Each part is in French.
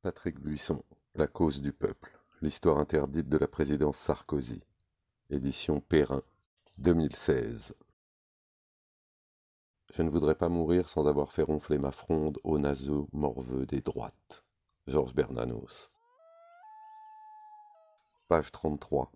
Patrick Buisson, La cause du peuple, l'histoire interdite de la présidence Sarkozy, édition Perrin, 2016. Je ne voudrais pas mourir sans avoir fait ronfler ma fronde aux naseaux morveux des droites. Georges Bernanos. Page 33.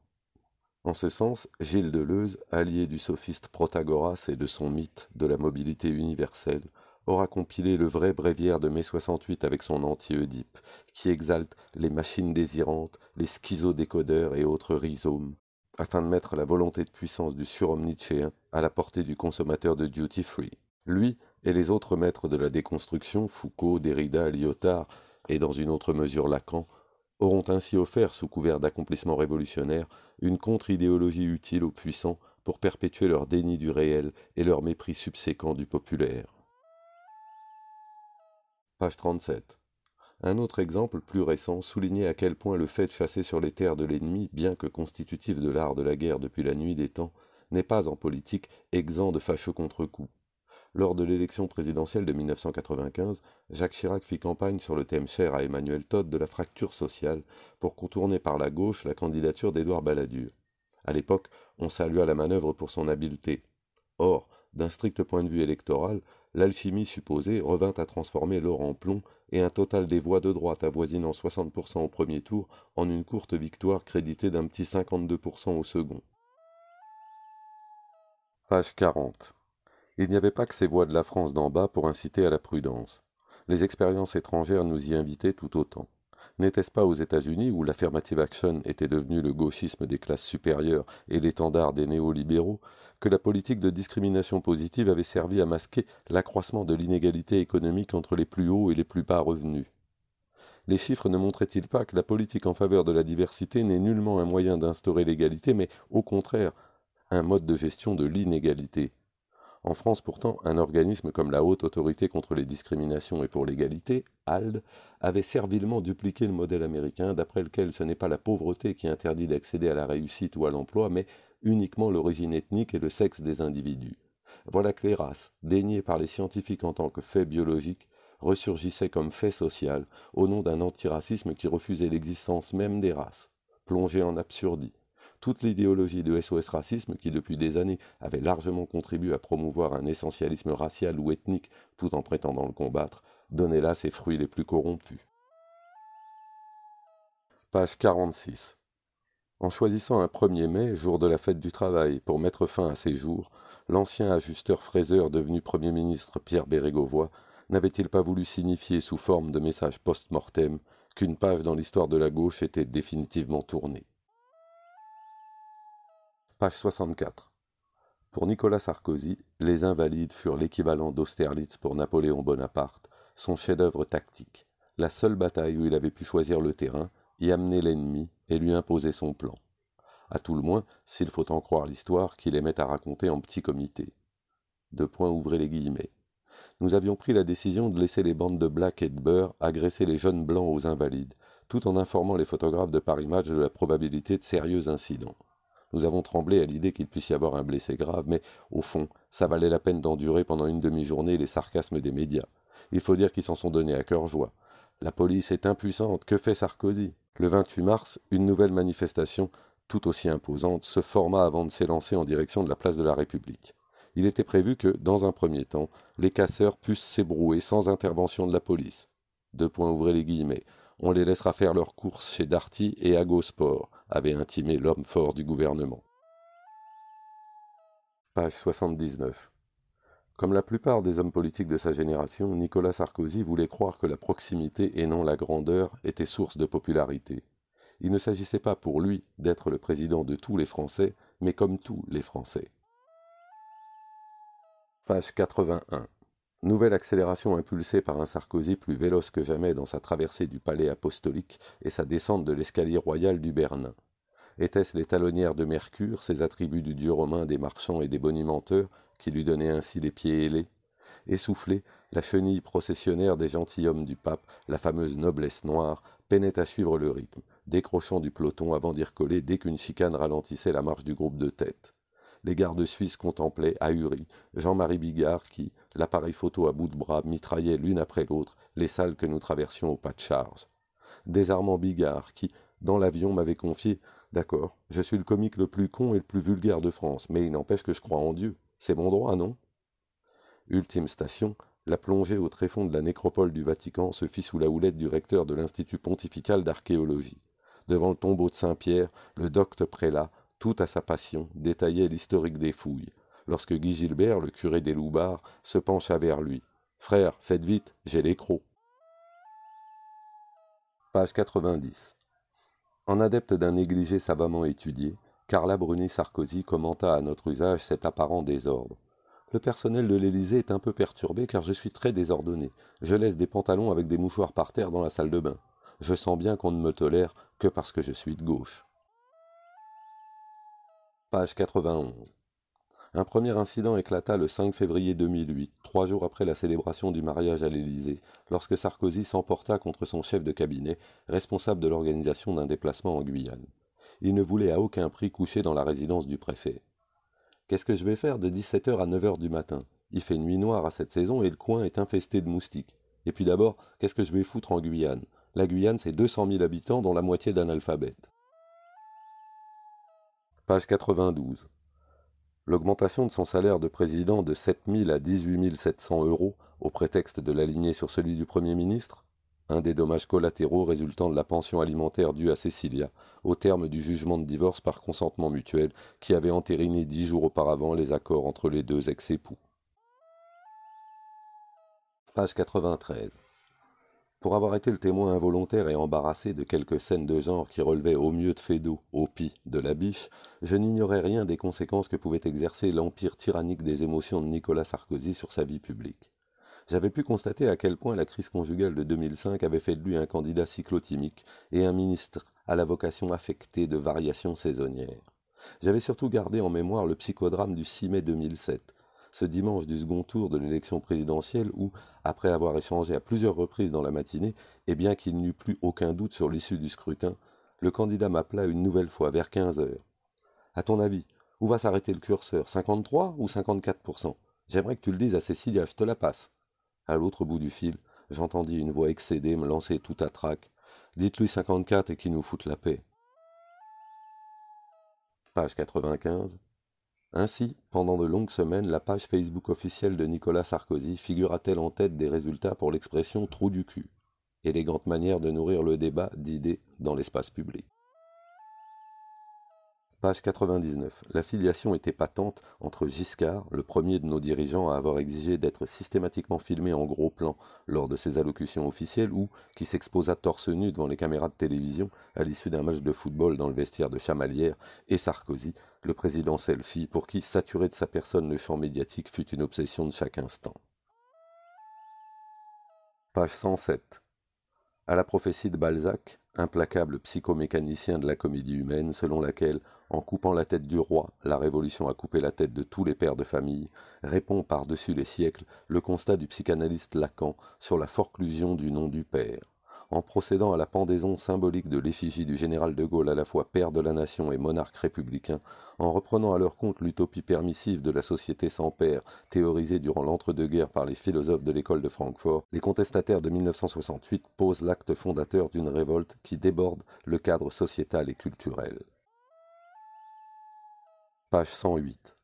En ce sens, Gilles Deleuze, allié du sophiste Protagoras et de son mythe de la mobilité universelle, aura compilé le vrai bréviaire de mai 68 avec son anti-Oedipe, qui exalte les machines désirantes, les schizodécodeurs et autres rhizomes, afin de mettre la volonté de puissance du surhomme nietzschéen à la portée du consommateur de duty-free. Lui et les autres maîtres de la déconstruction, Foucault, Derrida, Lyotard, et dans une autre mesure Lacan, auront ainsi offert, sous couvert d'accomplissement révolutionnaire, une contre-idéologie utile aux puissants pour perpétuer leur déni du réel et leur mépris subséquent du populaire. Page 37. Un autre exemple plus récent soulignait à quel point le fait de chasser sur les terres de l'ennemi, bien que constitutif de l'art de la guerre depuis la nuit des temps, n'est pas en politique exempt de fâcheux contre-coups. Lors de l'élection présidentielle de 1995, Jacques Chirac fit campagne sur le thème cher à Emmanuel Todt de la fracture sociale pour contourner par la gauche la candidature d'Édouard Balladur. À l'époque, on salua la manœuvre pour son habileté. Or, d'un strict point de vue électoral, l'alchimie supposée revint à transformer l'or en plomb et un total des voix de droite avoisinant 60% au premier tour en une courte victoire créditée d'un petit 52% au second. Page 40. Il n'y avait pas que ces voix de la France d'en bas pour inciter à la prudence. Les expériences étrangères nous y invitaient tout autant. N'était-ce pas aux États-Unis, où l'affirmative action était devenue le gauchisme des classes supérieures et l'étendard des néolibéraux, que la politique de discrimination positive avait servi à masquer l'accroissement de l'inégalité économique entre les plus hauts et les plus bas revenus? Les chiffres ne montraient-ils pas que la politique en faveur de la diversité n'est nullement un moyen d'instaurer l'égalité, mais au contraire un mode de gestion de l'inégalité? En France, pourtant, un organisme comme la Haute Autorité contre les discriminations et pour l'égalité, HALD, avait servilement dupliqué le modèle américain d'après lequel ce n'est pas la pauvreté qui interdit d'accéder à la réussite ou à l'emploi, mais uniquement l'origine ethnique et le sexe des individus. Voilà que les races, déniées par les scientifiques en tant que fait biologique, ressurgissaient comme fait social au nom d'un antiracisme qui refusait l'existence même des races, plongé en absurdie. Toute l'idéologie de SOS Racisme, qui depuis des années avait largement contribué à promouvoir un essentialisme racial ou ethnique tout en prétendant le combattre, donnait là ses fruits les plus corrompus. Page 46. En choisissant un 1er mai, jour de la fête du travail, pour mettre fin à ces jours, l'ancien ajusteur fraiseur devenu Premier ministre Pierre Bérégovoy n'avait-il pas voulu signifier sous forme de message post-mortem qu'une page dans l'histoire de la gauche était définitivement tournée? Page 64. Pour Nicolas Sarkozy, les Invalides furent l'équivalent d'Austerlitz pour Napoléon Bonaparte, son chef-d'œuvre tactique, la seule bataille où il avait pu choisir le terrain, y amener l'ennemi et lui imposer son plan. À tout le moins, s'il faut en croire l'histoire qu'il aimait à raconter en petit comité. Ouvrez les guillemets. Nous avions pris la décision de laisser les bandes de Black et de Beurre agresser les jeunes blancs aux Invalides, tout en informant les photographes de Paris Match de la probabilité de sérieux incidents. Nous avons tremblé à l'idée qu'il puisse y avoir un blessé grave, mais au fond, ça valait la peine d'endurer pendant une demi-journée les sarcasmes des médias. Il faut dire qu'ils s'en sont donnés à cœur joie. La police est impuissante, que fait Sarkozy? Le 28 mars, une nouvelle manifestation, tout aussi imposante, se forma avant de s'élancer en direction de la place de la République. Il était prévu que, dans un premier temps, les casseurs puissent s'ébrouer sans intervention de la police. Ouvrez les guillemets. On les laissera faire leurs courses chez Darty et Agosport, avait intimé l'homme fort du gouvernement. Page 79. Comme la plupart des hommes politiques de sa génération, Nicolas Sarkozy voulait croire que la proximité et non la grandeur était source de popularité. Il ne s'agissait pas pour lui d'être le président de tous les Français, mais comme tous les Français. Page 81. Nouvelle accélération impulsée par un Sarkozy plus véloce que jamais dans sa traversée du palais apostolique et sa descente de l'escalier royal du Bernin. Étaient-ce les talonnières de Mercure, ces attributs du dieu romain des marchands et des bonimenteurs, qui lui donnaient ainsi les pieds ailés? Essoufflée, la chenille processionnaire des gentilshommes du pape, la fameuse noblesse noire, peinait à suivre le rythme, décrochant du peloton avant d'y recoller dès qu'une chicane ralentissait la marche du groupe de tête. Les gardes suisses contemplaient, ahuris, Jean-Marie Bigard qui, l'appareil photo à bout de bras, mitraillait l'une après l'autre les salles que nous traversions au pas de charge. désarmant Bigard, qui, dans l'avion, m'avait confié « D'accord, je suis le comique le plus con et le plus vulgaire de France, mais il n'empêche que je crois en Dieu. C'est mon droit, non ?» Ultime station, la plongée au tréfonds de la nécropole du Vatican se fit sous la houlette du recteur de l'Institut pontifical d'archéologie. Devant le tombeau de Saint-Pierre, le docte prélat, tout à sa passion, détaillait l'historique des fouilles, lorsque Guy Gilbert, le curé des Loubards, se pencha vers lui. « Frère, faites vite, j'ai les crocs. » Page 90. En adepte d'un négligé savamment étudié, Carla Bruni-Sarkozy commenta à notre usage cet apparent désordre. Le personnel de l'Élysée est un peu perturbé car je suis très désordonné. Je laisse des pantalons avec des mouchoirs par terre dans la salle de bain. Je sens bien qu'on ne me tolère que parce que je suis de gauche. Page 91. Un premier incident éclata le 5 février 2008, 3 jours après la célébration du mariage à l'Élysée, lorsque Sarkozy s'emporta contre son chef de cabinet, responsable de l'organisation d'un déplacement en Guyane. Il ne voulait à aucun prix coucher dans la résidence du préfet. Qu'est-ce que je vais faire de 17h à 9h du matin? Il fait nuit noire à cette saison et le coin est infesté de moustiques. Et puis d'abord, qu'est-ce que je vais foutre en Guyane? La Guyane, c'est 200 000 habitants, dont la moitié d'analphabètes. Page 92. L'augmentation de son salaire de président de 7 000 à 18 700 euros, au prétexte de l'aligner sur celui du Premier ministre, un des dommages collatéraux résultant de la pension alimentaire due à Cécilia, au terme du jugement de divorce par consentement mutuel qui avait entériné 10 jours auparavant les accords entre les deux ex-époux. Page 93. Pour avoir été le témoin involontaire et embarrassé de quelques scènes de genre qui relevaient au mieux de Feydeau, au pis de la biche, je n'ignorais rien des conséquences que pouvait exercer l'empire tyrannique des émotions de Nicolas Sarkozy sur sa vie publique. J'avais pu constater à quel point la crise conjugale de 2005 avait fait de lui un candidat cyclotimique et un ministre à la vocation affectée de variations saisonnières. J'avais surtout gardé en mémoire le psychodrame du 6 mai 2007, ce dimanche du second tour de l'élection présidentielle où, après avoir échangé à plusieurs reprises dans la matinée, et bien qu'il n'y eût plus aucun doute sur l'issue du scrutin, le candidat m'appela une nouvelle fois vers 15 heures. « À ton avis, où va s'arrêter le curseur, 53 ou 54%? J'aimerais que tu le dises à Cécilia, je te la passe. » À l'autre bout du fil, j'entendis une voix excédée me lancer tout à trac. « Dites-lui 54 et qu'il nous foute la paix. » Page 95. Ainsi, pendant de longues semaines, la page Facebook officielle de Nicolas Sarkozy figura-t-elle en tête des résultats pour l'expression « trou du cul », élégante manière de nourrir le débat d'idées dans l'espace public. Page 99. La filiation était patente entre Giscard, le premier de nos dirigeants à avoir exigé d'être systématiquement filmé en gros plan lors de ses allocutions officielles ou qui s'exposa torse nu devant les caméras de télévision à l'issue d'un match de football dans le vestiaire de Chamalières, et Sarkozy, le président selfie, pour qui saturé de sa personne le champ médiatique fut une obsession de chaque instant. Page 107. À la prophétie de Balzac, implacable psychomécanicien de la comédie humaine, selon laquelle, en coupant la tête du roi, la Révolution a coupé la tête de tous les pères de famille, répond par-dessus les siècles le constat du psychanalyste Lacan sur la forclusion du nom du père. En procédant à la pendaison symbolique de l'effigie du général de Gaulle à la fois père de la nation et monarque républicain, en reprenant à leur compte l'utopie permissive de la société sans père, théorisée durant l'entre-deux-guerres par les philosophes de l'école de Francfort, les contestataires de 1968 posent l'acte fondateur d'une révolte qui déborde le cadre sociétal et culturel. Page 108.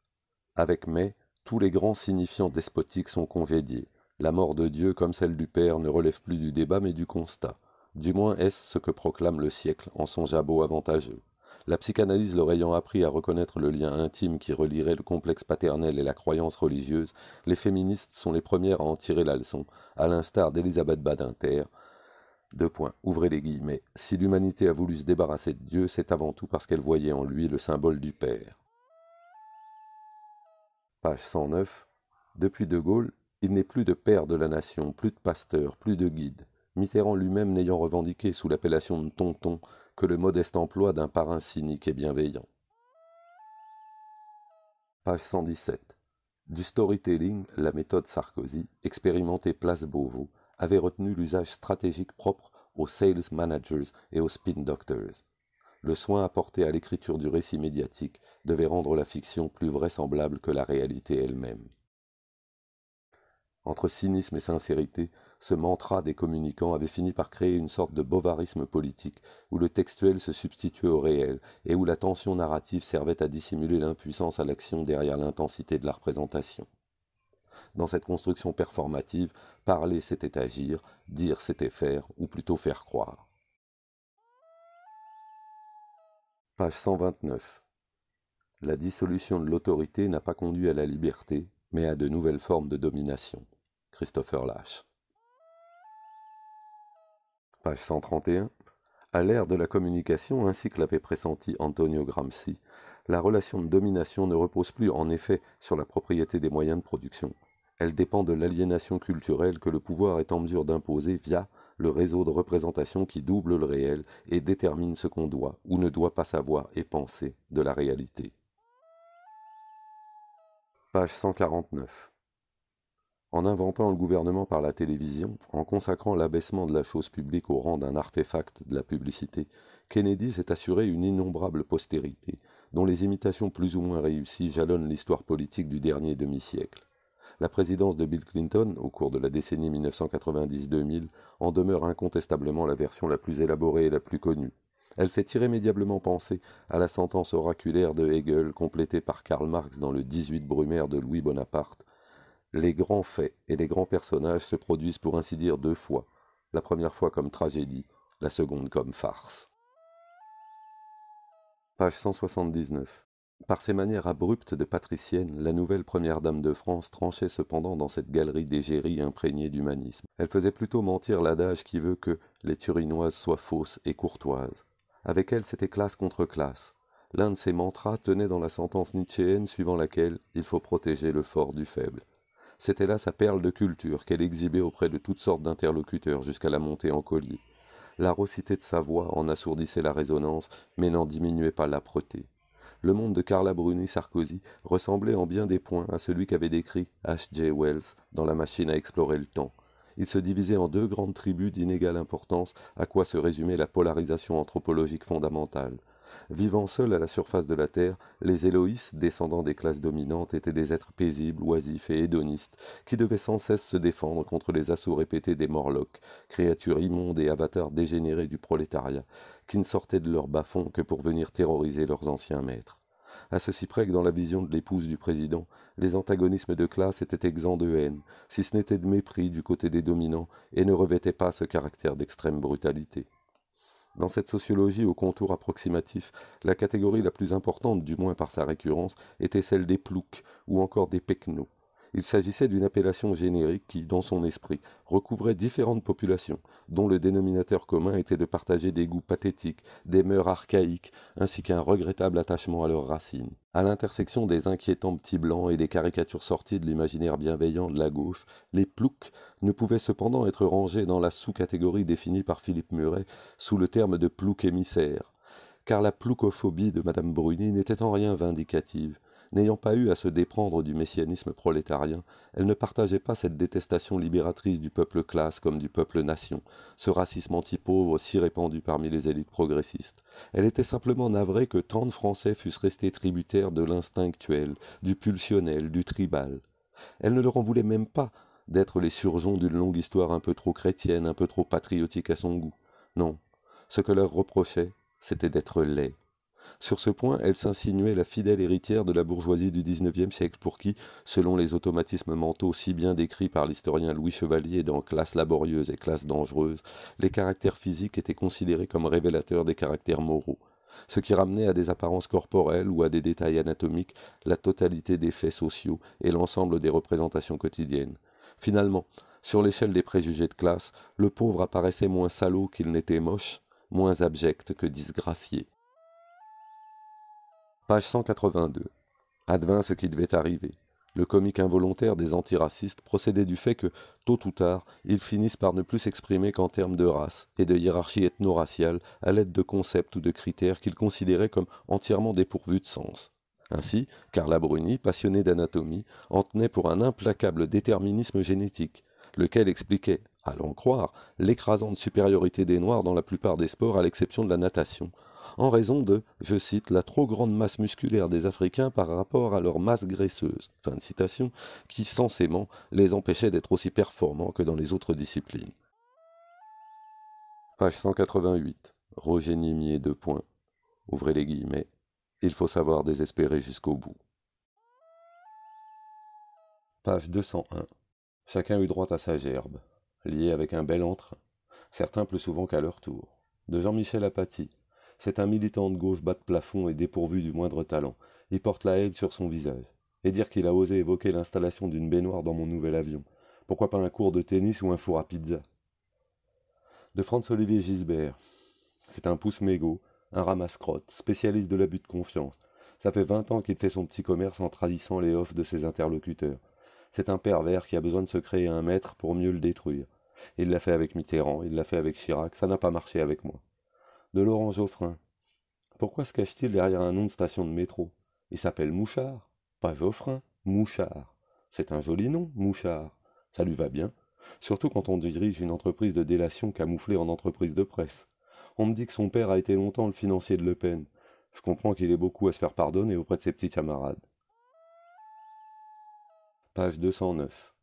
Avec May, tous les grands signifiants despotiques sont congédiés. La mort de Dieu comme celle du Père ne relève plus du débat mais du constat. Du moins est-ce ce que proclame le siècle en son jabot avantageux. La psychanalyse leur ayant appris à reconnaître le lien intime qui relierait le complexe paternel et la croyance religieuse, les féministes sont les premières à en tirer la leçon, à l'instar d'Elisabeth Badinter. Ouvrez les guillemets. Si l'humanité a voulu se débarrasser de Dieu, c'est avant tout parce qu'elle voyait en lui le symbole du Père. Page 109. Depuis De Gaulle, il n'est plus de père de la nation, plus de pasteur, plus de guide. Mitterrand lui-même n'ayant revendiqué sous l'appellation de tonton que le modeste emploi d'un parrain cynique et bienveillant. Page 117. Du storytelling, la méthode Sarkozy, expérimentée place Beauvau, avait retenu l'usage stratégique propre aux sales managers et aux spin doctors. Le soin apporté à l'écriture du récit médiatique devait rendre la fiction plus vraisemblable que la réalité elle-même. Entre cynisme et sincérité, Ce mantra des communicants avait fini par créer une sorte de bovarisme politique, où le textuel se substituait au réel, et où la tension narrative servait à dissimuler l'impuissance à l'action derrière l'intensité de la représentation. Dans cette construction performative, parler c'était agir, dire c'était faire, ou plutôt faire croire. Page 129. La dissolution de l'autorité n'a pas conduit à la liberté, mais à de nouvelles formes de domination. Christopher Lasch. Page 131. À l'ère de la communication, ainsi que l'avait pressenti Antonio Gramsci, la relation de domination ne repose plus en effet sur la propriété des moyens de production. Elle dépend de l'aliénation culturelle que le pouvoir est en mesure d'imposer via le réseau de représentation qui double le réel et détermine ce qu'on doit ou ne doit pas savoir et penser de la réalité. Page 149. En inventant le gouvernement par la télévision, en consacrant l'abaissement de la chose publique au rang d'un artefact de la publicité, Kennedy s'est assuré une innombrable postérité, dont les imitations plus ou moins réussies jalonnent l'histoire politique du dernier demi-siècle. La présidence de Bill Clinton, au cours de la décennie 1990-2000, en demeure incontestablement la version la plus élaborée et la plus connue. Elle fait irrémédiablement penser à la sentence oraculaire de Hegel, complétée par Karl Marx dans le 18 Brumaire de Louis Bonaparte. Les grands faits et les grands personnages se produisent pour ainsi dire deux fois, la première fois comme tragédie, la seconde comme farce. Page 179. Par ses manières abruptes de patricienne, la nouvelle première dame de France tranchait cependant dans cette galerie d'égérie imprégnée d'humanisme. Elle faisait plutôt mentir l'adage qui veut que les Turinoises soient fausses et courtoises. Avec elle, c'était classe contre classe. L'un de ses mantras tenait dans la sentence nietzschéenne suivant laquelle il faut protéger le fort du faible. C'était là sa perle de culture qu'elle exhibait auprès de toutes sortes d'interlocuteurs jusqu'à la montée en collier. La raucité de sa voix en assourdissait la résonance, mais n'en diminuait pas l'âpreté. Le monde de Carla Bruni-Sarkozy ressemblait en bien des points à celui qu'avait décrit H.G. Wells dans La machine à explorer le temps. Il se divisait en deux grandes tribus d'inégale importance, à quoi se résumait la polarisation anthropologique fondamentale. Vivant seuls à la surface de la Terre, les Éloïs, descendants des classes dominantes, étaient des êtres paisibles, oisifs et hédonistes, qui devaient sans cesse se défendre contre les assauts répétés des Morlocks, créatures immondes et avatars dégénérés du prolétariat, qui ne sortaient de leur bas-fond que pour venir terroriser leurs anciens maîtres. À ceci près que dans la vision de l'épouse du président, les antagonismes de classe étaient exempts de haine, si ce n'était de mépris du côté des dominants, et ne revêtaient pas ce caractère d'extrême brutalité. Dans cette sociologie au contour approximatif, la catégorie la plus importante, du moins par sa récurrence, était celle des ploucs ou encore des pecnos. Il s'agissait d'une appellation générique qui, dans son esprit, recouvrait différentes populations, dont le dénominateur commun était de partager des goûts pathétiques, des mœurs archaïques, ainsi qu'un regrettable attachement à leurs racines. À l'intersection des inquiétants petits blancs et des caricatures sorties de l'imaginaire bienveillant de la gauche, les ploucs ne pouvaient cependant être rangés dans la sous-catégorie définie par Philippe Muret sous le terme de plouc émissaire, car la ploucophobie de Madame Bruni n'était en rien vindicative. N'ayant pas eu à se déprendre du messianisme prolétarien, elle ne partageait pas cette détestation libératrice du peuple classe comme du peuple nation, ce racisme anti-pauvre si répandu parmi les élites progressistes. Elle était simplement navrée que tant de Français fussent restés tributaires de l'instinctuel, du pulsionnel, du tribal. Elle ne leur en voulait même pas d'être les surgeons d'une longue histoire un peu trop chrétienne, un peu trop patriotique à son goût. Non, ce que leur reprochait, c'était d'être laids. Sur ce point, elle s'insinuait la fidèle héritière de la bourgeoisie du XIXe siècle pour qui, selon les automatismes mentaux si bien décrits par l'historien Louis Chevalier dans Classe laborieuse et classe dangereuse, les caractères physiques étaient considérés comme révélateurs des caractères moraux, ce qui ramenait à des apparences corporelles ou à des détails anatomiques la totalité des faits sociaux et l'ensemble des représentations quotidiennes. Finalement, sur l'échelle des préjugés de classe, le pauvre apparaissait moins salaud qu'il n'était moche, moins abject que disgracié. Page 182. Advint ce qui devait arriver. Le comique involontaire des antiracistes procédait du fait que, tôt ou tard, ils finissent par ne plus s'exprimer qu'en termes de race et de hiérarchie ethno-raciale à l'aide de concepts ou de critères qu'ils considéraient comme entièrement dépourvus de sens. Ainsi, Carla Bruni, passionnée d'anatomie, en tenait pour un implacable déterminisme génétique, lequel expliquait, à l'en croire, l'écrasante supériorité des Noirs dans la plupart des sports à l'exception de la natation, en raison de, je cite, la trop grande masse musculaire des Africains par rapport à leur masse graisseuse, fin de citation, qui censément les empêchait d'être aussi performants que dans les autres disciplines. Page 188, Roger Nimier, deux points, ouvrez les guillemets, il faut savoir désespérer jusqu'au bout. Page 201, chacun eut droit à sa gerbe, lié avec un bel entrain, certains plus souvent qu'à leur tour, de Jean-Michel Apathy. C'est un militant de gauche bas de plafond et dépourvu du moindre talent. Il porte la haine sur son visage. Et dire qu'il a osé évoquer l'installation d'une baignoire dans mon nouvel avion. Pourquoi pas un cours de tennis ou un four à pizza? De Franz-Olivier Gisbert. C'est un pouce mégot, un ramasse-crotte, spécialiste de l'abus de confiance. Ça fait 20 ans qu'il fait son petit commerce en trahissant les offres de ses interlocuteurs. C'est un pervers qui a besoin de se créer un maître pour mieux le détruire. Il l'a fait avec Mitterrand, il l'a fait avec Chirac, ça n'a pas marché avec moi. De Laurent Geoffrin. Pourquoi se cache-t-il derrière un nom de station de métro? Il s'appelle Mouchard. Pas Geoffrin, Mouchard. C'est un joli nom, Mouchard. Ça lui va bien. Surtout quand on dirige une entreprise de délation camouflée en entreprise de presse. On me dit que son père a été longtemps le financier de Le Pen. Je comprends qu'il ait beaucoup à se faire pardonner auprès de ses petits camarades. Page 209.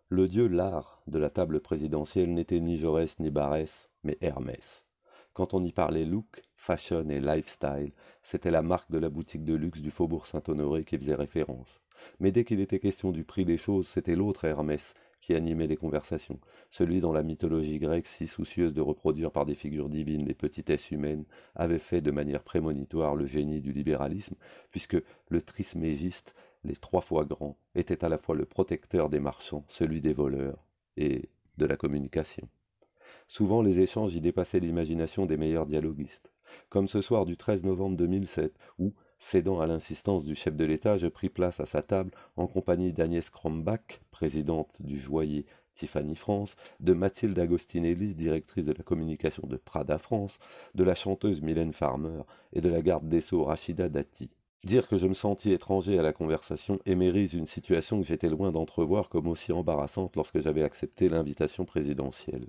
Le dieu Lard de la table présidentielle n'était ni Jaurès ni Barès, mais Hermès. Quand on y parlait look, fashion et lifestyle, c'était la marque de la boutique de luxe du faubourg Saint-Honoré qui faisait référence. Mais dès qu'il était question du prix des choses, c'était l'autre Hermès qui animait les conversations, celui dont la mythologie grecque, si soucieuse de reproduire par des figures divines les petitesses humaines, avait fait de manière prémonitoire le génie du libéralisme, puisque le trismégiste, les 3 fois grand, était à la fois le protecteur des marchands, celui des voleurs et de la communication. Souvent les échanges y dépassaient l'imagination des meilleurs dialoguistes, comme ce soir du 13 novembre 2007, où, cédant à l'insistance du chef de l'État, je pris place à sa table en compagnie d'Agnès Krombach, présidente du joaillier Tiffany France, de Mathilde Agostinelli, directrice de la communication de Prada France, de la chanteuse Mylène Farmer et de la garde des Sceaux Rachida Dati. Dire que je me sentis étranger à la conversation émérise une situation que j'étais loin d'entrevoir comme aussi embarrassante lorsque j'avais accepté l'invitation présidentielle.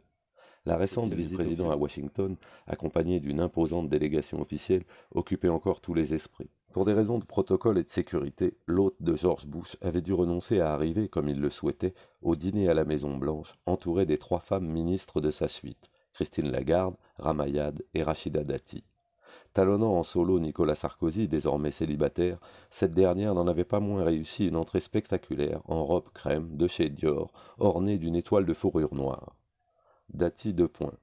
La récente visite du président à Washington, accompagnée d'une imposante délégation officielle, occupait encore tous les esprits. Pour des raisons de protocole et de sécurité, l'hôte de George Bush avait dû renoncer à arriver, comme il le souhaitait, au dîner à la Maison-Blanche, entouré des 3 femmes ministres de sa suite, Christine Lagarde, Ramayad et Rachida Dati. Talonnant en solo Nicolas Sarkozy, désormais célibataire, cette dernière n'en avait pas moins réussi une entrée spectaculaire, en robe crème, de chez Dior, ornée d'une étoile de fourrure noire. Dati, 2 points.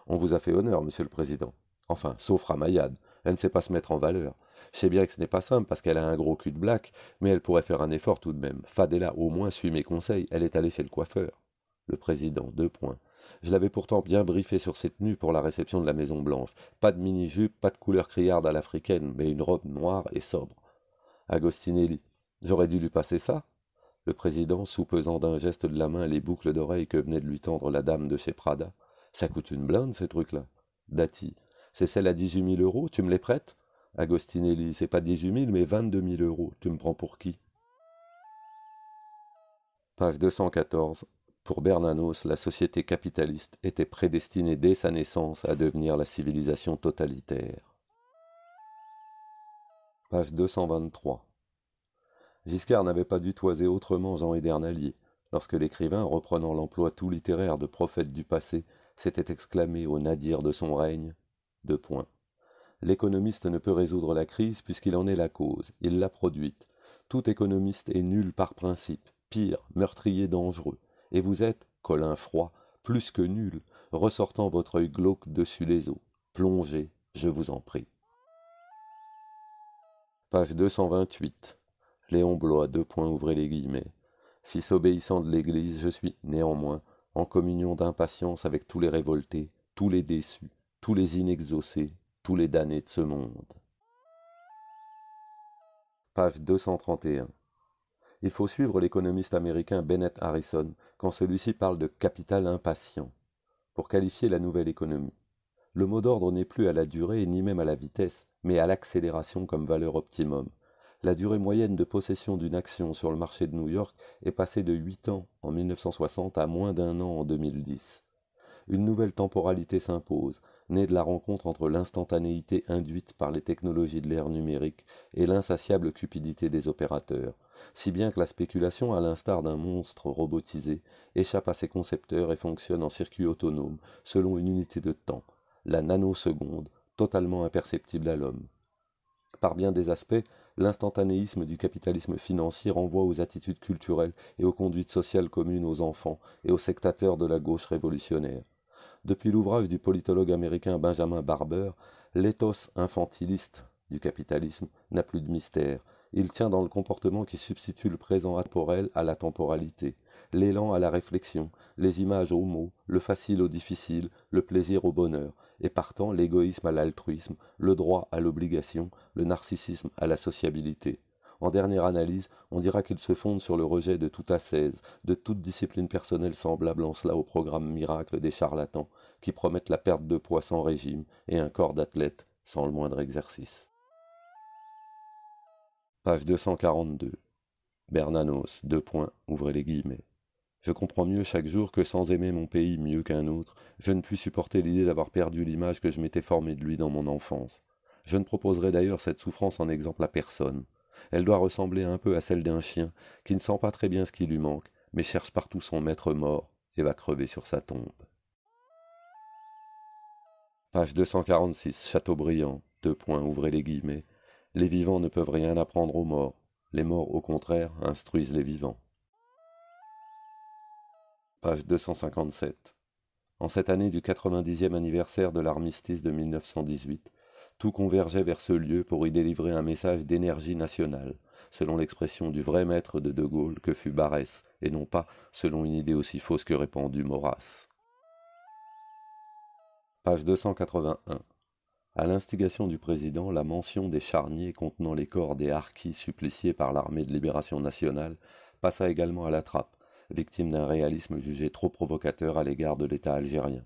On vous a fait honneur, monsieur le président. Enfin, sauf Ramayad, elle ne sait pas se mettre en valeur. Je sais bien que ce n'est pas simple parce qu'elle a un gros cul de black, mais elle pourrait faire un effort tout de même. Fadela au moins suit mes conseils, elle est allée chez le coiffeur. Le président, 2 points. Je l'avais pourtant bien briefé sur ses tenues pour la réception de la Maison-Blanche. Pas de mini-jupe, pas de couleur criarde à l'africaine, mais une robe noire et sobre. Agostinelli, j'aurais dû lui passer ça? Le président, soupesant d'un geste de la main les boucles d'oreilles que venait de lui tendre la dame de chez Prada. Ça coûte une blinde, ces trucs-là. Dati, c'est celle à 18 000 euros, tu me les prêtes? Agostinelli, c'est pas 18 000, mais 22 000 euros, tu me prends pour qui? Page 214. Pour Bernanos, la société capitaliste était prédestinée dès sa naissance à devenir la civilisation totalitaire. Page 223. Giscard n'avait pas dû toiser autrement Jean Edernalier, lorsque l'écrivain, reprenant l'emploi tout littéraire de prophète du passé, s'était exclamé au nadir de son règne, 2 points. L'économiste ne peut résoudre la crise puisqu'il en est la cause, il l'a produite. Tout économiste est nul par principe, pire, meurtrier dangereux. Et vous êtes, Colin froid, plus que nul, ressortant votre œil glauque dessus les eaux. Plongez, je vous en prie. Page 228. Léon Blois, 2 points, ouvrez les guillemets. Fils obéissant de l'Église, je suis, néanmoins, en communion d'impatience avec tous les révoltés, tous les déçus, tous les inexaucés, tous les damnés de ce monde. Page 231. Il faut suivre l'économiste américain Bennett Harrison quand celui-ci parle de capital impatient, pour qualifier la nouvelle économie. Le mot d'ordre n'est plus à la durée ni même à la vitesse, mais à l'accélération comme valeur optimum. La durée moyenne de possession d'une action sur le marché de New York est passée de 8 ans en 1960 à moins d'1 an en 2010. Une nouvelle temporalité s'impose, née de la rencontre entre l'instantanéité induite par les technologies de l'ère numérique et l'insatiable cupidité des opérateurs, si bien que la spéculation, à l'instar d'un monstre robotisé, échappe à ses concepteurs et fonctionne en circuit autonome, selon une unité de temps, la nanoseconde, totalement imperceptible à l'homme. Par bien des aspects, l'instantanéisme du capitalisme financier renvoie aux attitudes culturelles et aux conduites sociales communes aux enfants et aux sectateurs de la gauche révolutionnaire. Depuis l'ouvrage du politologue américain Benjamin Barber, l'éthos infantiliste du capitalisme n'a plus de mystère. Il tient dans le comportement qui substitue le présent atemporel à la temporalité, l'élan à la réflexion, les images aux mots, le facile au difficile, le plaisir au bonheur, et partant l'égoïsme à l'altruisme, le droit à l'obligation, le narcissisme à la sociabilité. En dernière analyse, on dira qu'il se fonde sur le rejet de toute ascèse, de toute discipline personnelle semblable en cela au programme miracle des charlatans, qui promettent la perte de poids sans régime et un corps d'athlète sans le moindre exercice. Page 242. Bernanos, ouvrez les guillemets. Je comprends mieux chaque jour que sans aimer mon pays mieux qu'un autre, je ne puis supporter l'idée d'avoir perdu l'image que je m'étais formée de lui dans mon enfance. Je ne proposerai d'ailleurs cette souffrance en exemple à personne. Elle doit ressembler un peu à celle d'un chien qui ne sent pas très bien ce qui lui manque, mais cherche partout son maître mort et va crever sur sa tombe. Page 246, Chateaubriand, ouvrez les guillemets. Les vivants ne peuvent rien apprendre aux morts. Les morts, au contraire, instruisent les vivants. Page 257. En cette année du 90e anniversaire de l'armistice de 1918, tout convergeait vers ce lieu pour y délivrer un message d'énergie nationale, selon l'expression du vrai maître de De Gaulle que fut Barrès, et non pas selon une idée aussi fausse que répandue Maurras. Page 281. À l'instigation du président, la mention des charniers contenant les corps des harkis suppliciés par l'armée de libération nationale passa également à la trappe, victime d'un réalisme jugé trop provocateur à l'égard de l'État algérien.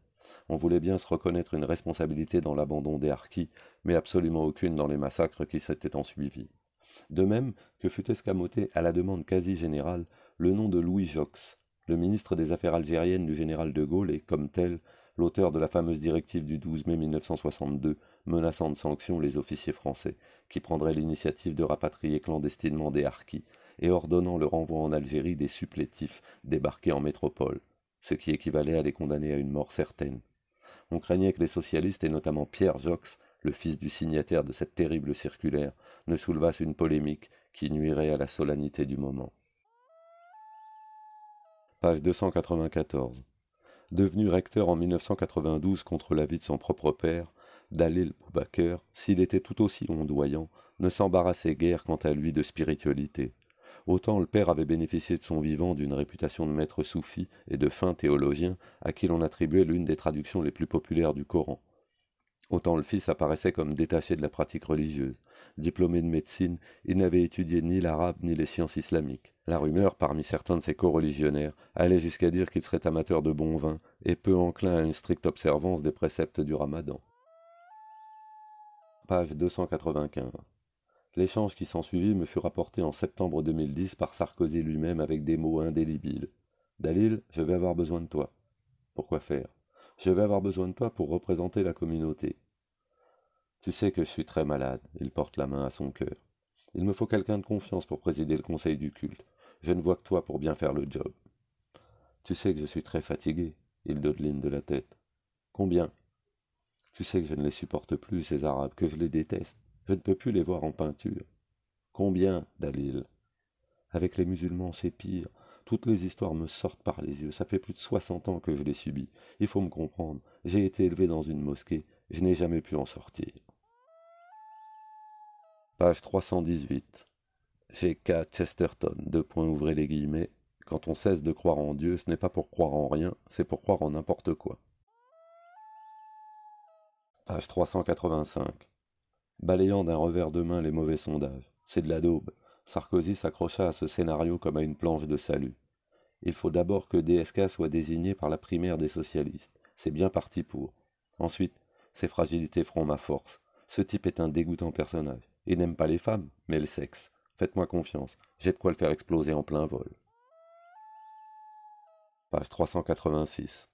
On voulait bien se reconnaître une responsabilité dans l'abandon des harkis, mais absolument aucune dans les massacres qui s'étaient ensuivis. De même que fut escamoté, à la demande quasi générale, le nom de Louis Jox, le ministre des Affaires algériennes du général de Gaulle et, comme tel, l'auteur de la fameuse directive du 12 mai 1962 menaçant de sanctions les officiers français, qui prendraient l'initiative de rapatrier clandestinement des harkis, et ordonnant le renvoi en Algérie des supplétifs débarqués en métropole, ce qui équivalait à les condamner à une mort certaine. On craignait que les socialistes, et notamment Pierre Jox, le fils du signataire de cette terrible circulaire, ne soulevassent une polémique qui nuirait à la solennité du moment. Page 294. Devenu recteur en 1992 contre l'avis de son propre père, Dalil Boubaker, s'il était tout aussi ondoyant, ne s'embarrassait guère quant à lui de spiritualité. Autant le père avait bénéficié de son vivant d'une réputation de maître soufi et de fin théologien à qui l'on attribuait l'une des traductions les plus populaires du Coran. Autant le fils apparaissait comme détaché de la pratique religieuse. Diplômé de médecine, il n'avait étudié ni l'arabe ni les sciences islamiques. La rumeur, parmi certains de ses coreligionnaires, allait jusqu'à dire qu'il serait amateur de bon vin et peu enclin à une stricte observance des préceptes du ramadan. Page 295. L'échange qui s'ensuivit me fut rapporté en septembre 2010 par Sarkozy lui-même avec des mots indélébiles. « Dalil, je vais avoir besoin de toi. » « Pourquoi faire ? » « Je vais avoir besoin de toi pour représenter la communauté. » « Tu sais que je suis très malade. » Il porte la main à son cœur. « Il me faut quelqu'un de confiance pour présider le conseil du culte. Je ne vois que toi pour bien faire le job. »« Tu sais que je suis très fatigué. » Il dodeline de la tête. « Combien ? » ?»« Tu sais que je ne les supporte plus, ces Arabes, que je les déteste. Je ne peux plus les voir en peinture. »« Combien, Dalil ? » ?»« Avec les musulmans, c'est pire. Toutes les histoires me sortent par les yeux. Ça fait plus de 60 ans que je les subis. Il faut me comprendre. J'ai été élevé dans une mosquée. Je n'ai jamais pu en sortir. Page 318. G.K. Chesterton, ouvrez les guillemets. Quand on cesse de croire en Dieu, ce n'est pas pour croire en rien, c'est pour croire en n'importe quoi. Page 385. Balayant d'un revers de main les mauvais sondages. C'est de la daube. Sarkozy s'accrocha à ce scénario comme à une planche de salut. Il faut d'abord que DSK soit désigné par la primaire des socialistes. C'est bien parti pour. Ensuite, ses fragilités feront ma force. Ce type est un dégoûtant personnage. Il n'aime pas les femmes, mais le sexe. Faites-moi confiance, j'ai de quoi le faire exploser en plein vol. Page 386.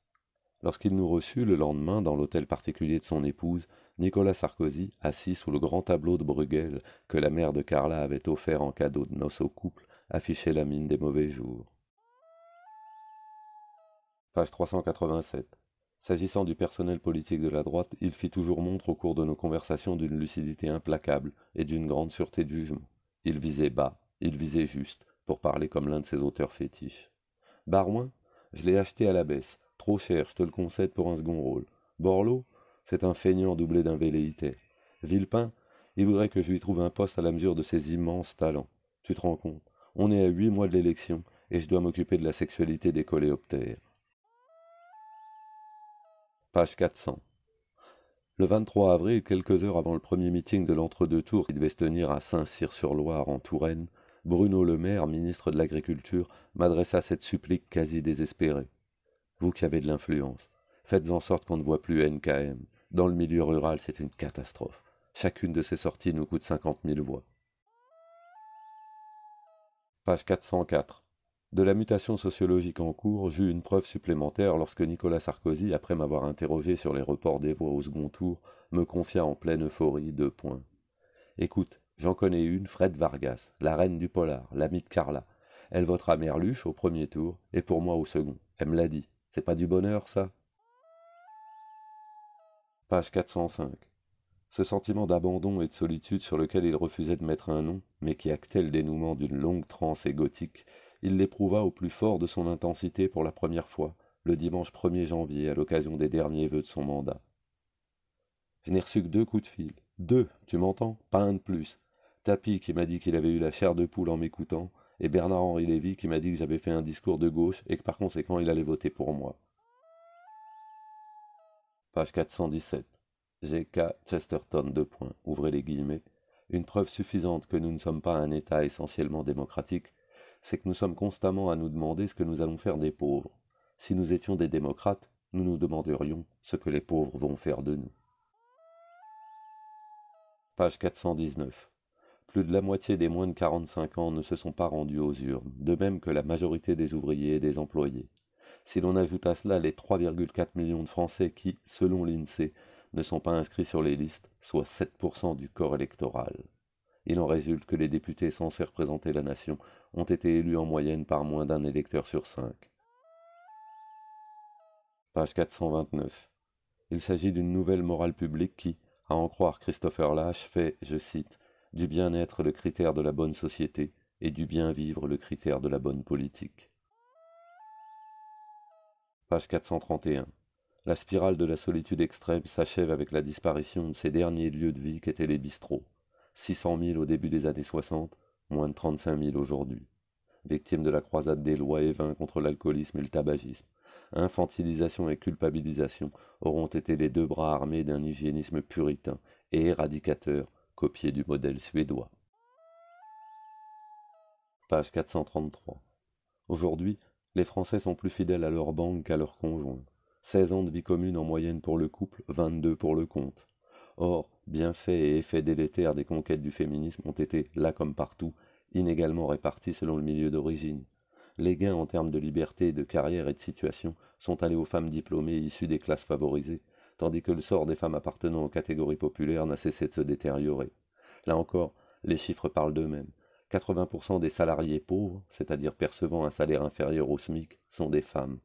Lorsqu'il nous reçut le lendemain dans l'hôtel particulier de son épouse, Nicolas Sarkozy, assis sous le grand tableau de Bruegel que la mère de Carla avait offert en cadeau de noces au couple, affichait la mine des mauvais jours. Page 387. S'agissant du personnel politique de la droite, il fit toujours montre au cours de nos conversations d'une lucidité implacable et d'une grande sûreté de jugement. Il visait bas, il visait juste, pour parler comme l'un de ses auteurs fétiches. Barouin, je l'ai acheté à la baisse, trop cher, je te le concède pour un second rôle. Borloo, c'est un feignant doublé d'un velléitaire. Villepin, il voudrait que je lui trouve un poste à la mesure de ses immenses talents. Tu te rends compte, on est à 8 mois de l'élection, et je dois m'occuper de la sexualité des coléoptères. Page 400. Le 23 avril, quelques heures avant le premier meeting de l'entre-deux-tours qui devait se tenir à Saint-Cyr-sur-Loire, en Touraine, Bruno Le Maire, ministre de l'Agriculture, m'adressa cette supplique quasi désespérée. Vous qui avez de l'influence, faites en sorte qu'on ne voit plus NKM. Dans le milieu rural, c'est une catastrophe. Chacune de ces sorties nous coûte 50 000 voix. Page 404. De la mutation sociologique en cours, j'eus une preuve supplémentaire lorsque Nicolas Sarkozy, après m'avoir interrogé sur les reports des voix au second tour, me confia en pleine euphorie 2 points. Écoute, j'en connais une, Fred Vargas, la reine du polar, l'amie de Carla. Elle votera Merluche au premier tour et pour moi au second. Elle me l'a dit. C'est pas du bonheur, ça? Page 405. Ce sentiment d'abandon et de solitude sur lequel il refusait de mettre un nom, mais qui actait le dénouement d'une longue transe égotique, il l'éprouva au plus fort de son intensité pour la première fois, le dimanche 1er janvier, à l'occasion des derniers vœux de son mandat. Je n'ai reçu que 2 coups de fil. 2, tu m'entends? Pas un de plus. Tapi qui m'a dit qu'il avait eu la chair de poule en m'écoutant, et Bernard-Henri Lévy qui m'a dit que j'avais fait un discours de gauche et que par conséquent il allait voter pour moi. Page 417. G.K. Chesterton, ouvrez les guillemets. Une preuve suffisante que nous ne sommes pas un État essentiellement démocratique, c'est que nous sommes constamment à nous demander ce que nous allons faire des pauvres. Si nous étions des démocrates, nous nous demanderions ce que les pauvres vont faire de nous. Page 419. Plus de la moitié des moins de 45 ans ne se sont pas rendus aux urnes, de même que la majorité des ouvriers et des employés. Si l'on ajoute à cela les 3,4 millions de Français qui, selon l'INSEE, ne sont pas inscrits sur les listes, soit 7% du corps électoral. Il en résulte que les députés censés représenter la nation ont été élus en moyenne par moins d'un électeur sur 5. Page 429. Il s'agit d'une nouvelle morale publique qui, à en croire Christopher Lasch, fait, je cite, du bien-être le critère de la bonne société et du bien-vivre le critère de la bonne politique. Page 431. La spirale de la solitude extrême s'achève avec la disparition de ces derniers lieux de vie qu'étaient les bistrots. 600 000 au début des années 60, moins de 35 000 aujourd'hui. Victimes de la croisade des lois et vins contre l'alcoolisme et le tabagisme, infantilisation et culpabilisation auront été les 2 bras armés d'un hygiénisme puritain et éradicateur, copié du modèle suédois. Page 433. Aujourd'hui, les Français sont plus fidèles à leur banque qu'à leur conjoint. 16 ans de vie commune en moyenne pour le couple, 22 pour le compte. Or, bienfaits et effets délétères des conquêtes du féminisme ont été, là comme partout, inégalement répartis selon le milieu d'origine. Les gains en termes de liberté, de carrière et de situation sont allés aux femmes diplômées issues des classes favorisées, tandis que le sort des femmes appartenant aux catégories populaires n'a cessé de se détériorer. Là encore, les chiffres parlent d'eux-mêmes. 80% des salariés pauvres, c'est-à-dire percevant un salaire inférieur au SMIC, sont des femmes.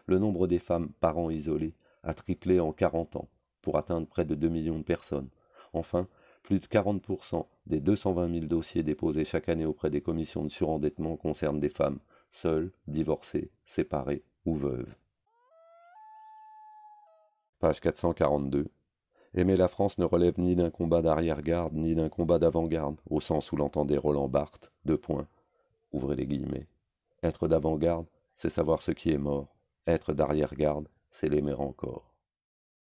Le nombre des femmes parents isolés a triplé en 40 ans, pour atteindre près de 2 millions de personnes. Enfin, plus de 40% des 220 000 dossiers déposés chaque année auprès des commissions de surendettement concernent des femmes, seules, divorcées, séparées ou veuves. Page 442. Aimer la France ne relève ni d'un combat d'arrière-garde, ni d'un combat d'avant-garde, au sens où l'entendait Roland Barthes, ouvrez les guillemets. Être d'avant-garde, c'est savoir ce qui est mort. Être d'arrière-garde, c'est l'aimer encore.